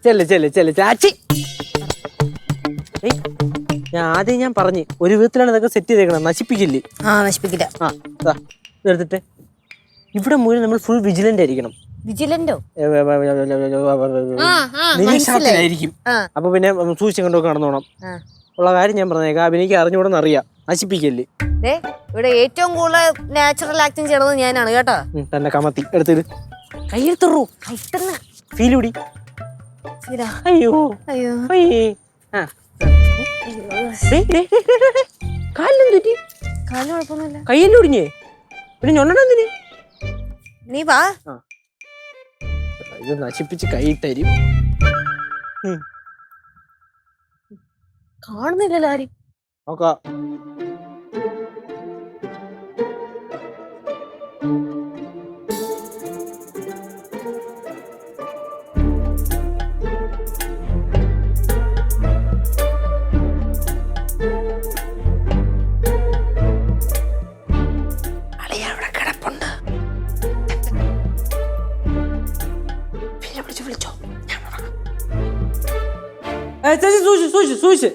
ചെല്ല് ചാച്ചി. ഞാൻ പറഞ്ഞു ഒരു വിധത്തിലാണ് ഇതൊക്കെ സെറ്റ് ചെയ്തേക്കണം, നശിപ്പിക്കില്ലേ? നശിപ്പിക്കില്ല. എടുത്തിട്ട് ഇവിടെ മുഴുവൻ നമ്മൾ ഫുൾ വിജിലന്റ് ആയിരിക്കണം. വിജിലന്റോ? നിരീക്ഷണത്തിലായിരിക്കും. അപ്പൊ പിന്നെ സൂക്ഷിച്ചും കൊണ്ടൊക്കെ നടന്നോണം ഉള്ള കാര്യം ഞാൻ പറഞ്ഞേക്കാം. അഭിനയിക്ക് അറിഞ്ഞൂടെന്ന് അറിയാം, നശിപ്പിക്കല്ലേ. ഇവിടെ ഏറ്റവും കൂടുതൽ നാച്ചുറൽ ആക്ടിങ് ചെയ്യണത് ഞാനാണ് കേട്ടോ. തന്നെ കമത്തി എടുത്തിട്ട് കയ്യെടുത്തറൂ, ഫീൽ കൂടി. അയ്യോ അയ്യോ കാലിലും തെറ്റി, കാലിന് കുഴപ്പമൊന്നുമില്ല. കയ്യെല്ലാം ഒടിഞ്ഞേ, പിന്നെ ഞൊണ്ടെന്തിന്? നീ വാ. ഇത് നശിപ്പിച്ച് കൈയിട്ടരും. കാണുന്നില്ലല്ലോ ആരും. നോക്കാം. സൂക്ഷിച്ച്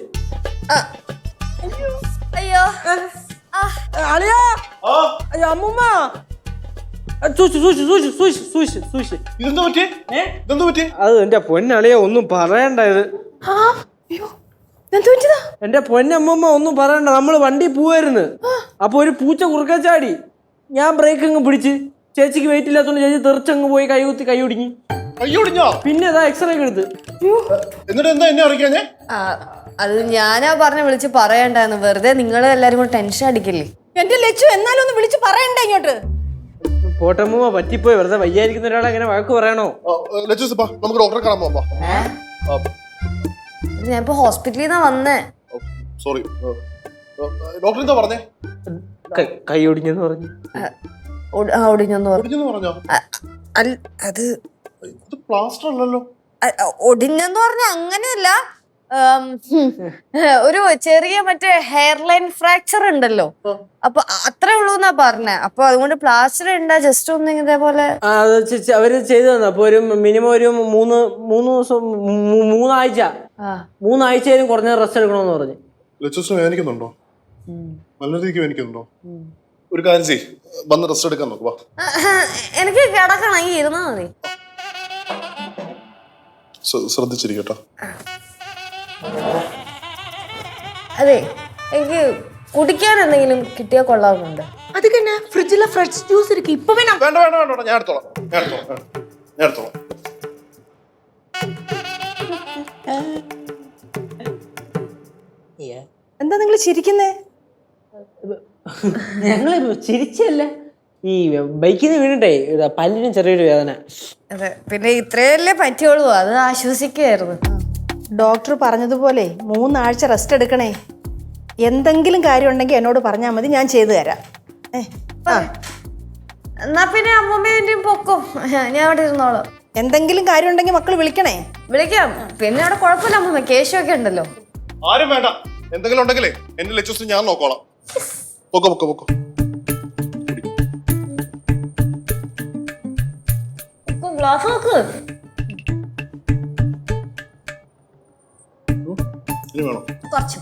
അയ്യോ അളിയാ, അയ്യോ അമ്മൂമ്മ, അത് എന്റെ പൊന്നളിയ ഒന്നും പറയണ്ടായത്. എന്റെ പൊന്നമ്മൂമ്മ ഒന്നും പറയണ്ട. നമ്മള് വണ്ടി പോവായിരുന്നു, അപ്പൊ ഒരു പൂച്ച കുറുക്ക ചാടി. ഞാൻ ബ്രേക്ക് അങ്ങ് പിടിച്ച്, ചേച്ചിക്ക് വെയിറ്റ് ഇല്ലാത്തോണ്ട് ചേച്ചി തെറിച്ചങ്ങ് പോയി കൈകുത്തി കൈ ഒടിഞ്ഞു. പിന്നെ ഇതാ എക്സ്റേ ഒക്കെ എടുത്ത്. അത് ഞാനാ പറഞ്ഞ വിളിച്ച് പറയണ്ടായിരുന്നു. വെറുതെ നിങ്ങൾ എല്ലാരും കൂടെ ടെൻഷൻ അടിക്കില്ലേ. എന്റെ ലച്ചു എന്നാലും ഒന്ന് വിളിച്ച് പറയണ്ടേ ഇങ്ങോട്ട്. പോട്ടമ്മ പറ്റിപ്പോയി. വെറുതെ വയ്യായിരിക്കുന്ന ഒരാളെ എങ്ങനെ വഴക്ക് പറയണോ? ഞാനിപ്പോ ഹോസ്പിറ്റലിൽ നിന്നാ വന്നേ. കൈ ഒടിഞ്ഞെന്ന് പറഞ്ഞു. അത് ഒടിഞ്ഞെന്ന് പറഞ്ഞ അങ്ങനെയല്ല. ഒരു ചെറിയ മറ്റേ ഹെയർലൈൻ ഫ്രാക്ചർ ഉണ്ടല്ലോ, അപ്പൊ അത്രേ ഉള്ളൂ എന്നാ പറഞ്ഞേ. അപ്പൊ അതുകൊണ്ട് പ്ലാസ്റ്റർ ഉണ്ടാ ജസ്റ്റ് ഒന്ന് ഇതേപോലെ അവര് ചെയ്തു തന്നെ. അപ്പൊ ഒരു മിനിമം ഒരു മൂന്നാഴ്ചയിലും കുറഞ്ഞ റെസ്റ്റ് എടുക്കണമെന്ന് പറഞ്ഞു. വേദനിക്കുന്നുണ്ടോ? നല്ല രീതിക്ക് വേദനിക്കുന്നുണ്ടോ? ഒരു കാര്യം ചെയ്യ്, വന്ന് റെസ്റ്റ് എടുക്കാൻ നോക്കുക. എനിക്ക് കിടക്കണമെങ്കിൽ ഇരുന്നാ മതി. ശ്രദ്ധിച്ചിരിക്കട്ടോ. അതെ, എനിക്ക് കുടിക്കാൻ എന്തെങ്കിലും കിട്ടിയാൽ കൊള്ളാവുന്നുണ്ട്. அதுக்கு என்ன ஃப்ரிட்ஜ்ல ஃப்ரெஷ் ஜூஸ் இருக்கு, இப்ப வேணா. വേണ്ട വേണ്ട വേണ്ട, ഞാൻ എടുത്തോളാം. എന്താ നിങ്ങൾ ചിരിക്കുന്നേ? ഞങ്ങള് ചിരിച്ചല്ല, ഈ ബൈക്കിൽ നിന്ന് വീണിട്ടേ പല്ലിനും ചെറിയൊരു വേദന. അതെ, പിന്നെ ഇത്രയല്ലേ പറ്റുള്ളൂ, അത് ആശ്വസിക്കായിരുന്നു. ഡോക്ടർ പറഞ്ഞതുപോലെ 3 ആഴ്ച റെസ്റ്റ് എടുക്കണേ. എന്തെങ്കിലും കാര്യം ഉണ്ടെങ്കിൽ എന്നോട് പറഞ്ഞാൽ മതി, ഞാൻ ചെയ്തു തരാം. എന്നാ പിന്നെ അമ്മമ്മേന്റെയും പൊക്കോ, ഞാൻ അവിടെ ഇരുന്നോളാം. എന്തെങ്കിലും കാര്യം ഉണ്ടെങ്കിൽ മക്കൾ വിളിക്കണേ. വിളിക്കാം. പിന്നെ അവിടെ കുഴപ്പമില്ല അമ്മമ്മ, കേശുവൊക്കെ ഉണ്ടല്ലോ. ആരും വേണ്ട, എന്തെങ്കിലും ഉണ്ടെങ്കിലേ എന്റെ ലക്ഷ്യം ഞാൻ നോക്കോളാം. പൊക്കോ. ഗ്ലാസ് നോക്ക്. ഇനി വേണം കുറച്ച്.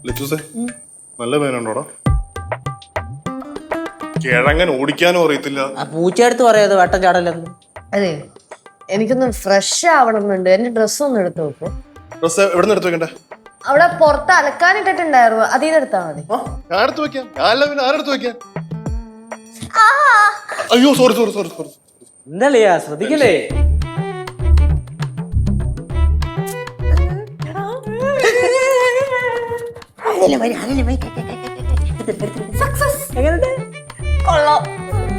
ലച്ചൂസേ, നല്ല വേനുണ്ടോടാ? കിഴങ്ങൻ ഓടിക്കാനും അറിയത്തില്ല. പൂച്ചയെടുത്ത് പറയാതെ വട്ടം ചാടല്ലെന്ന്. അതെ, എനിക്കൊന്ന് ഫ്രഷ് ആവണമെന്നുണ്ട്. എന്റെ ഡ്രസ്സ് ഒന്ന് എടുത്ത് നോക്കൂ. ഡ്രസ്സ് എവിടെ നിന്ന് എടുത്ത് വെക്കണ്ടേ? അവിടെ പുറത്ത് അലക്കാനിട്ടിട്ടുണ്ടായിരുന്നു, അതിൽ എടുത്താ മതി. ഞാൻ എടുത്ത് വെക്കാം. ഞാനല്ല പിന്നെ ആരെടുത്ത് വെക്കാൻ? അയ്യോ സോറി. എന്താ ശ്രദ്ധിക്കല്ലേ? കൊള്ളാം.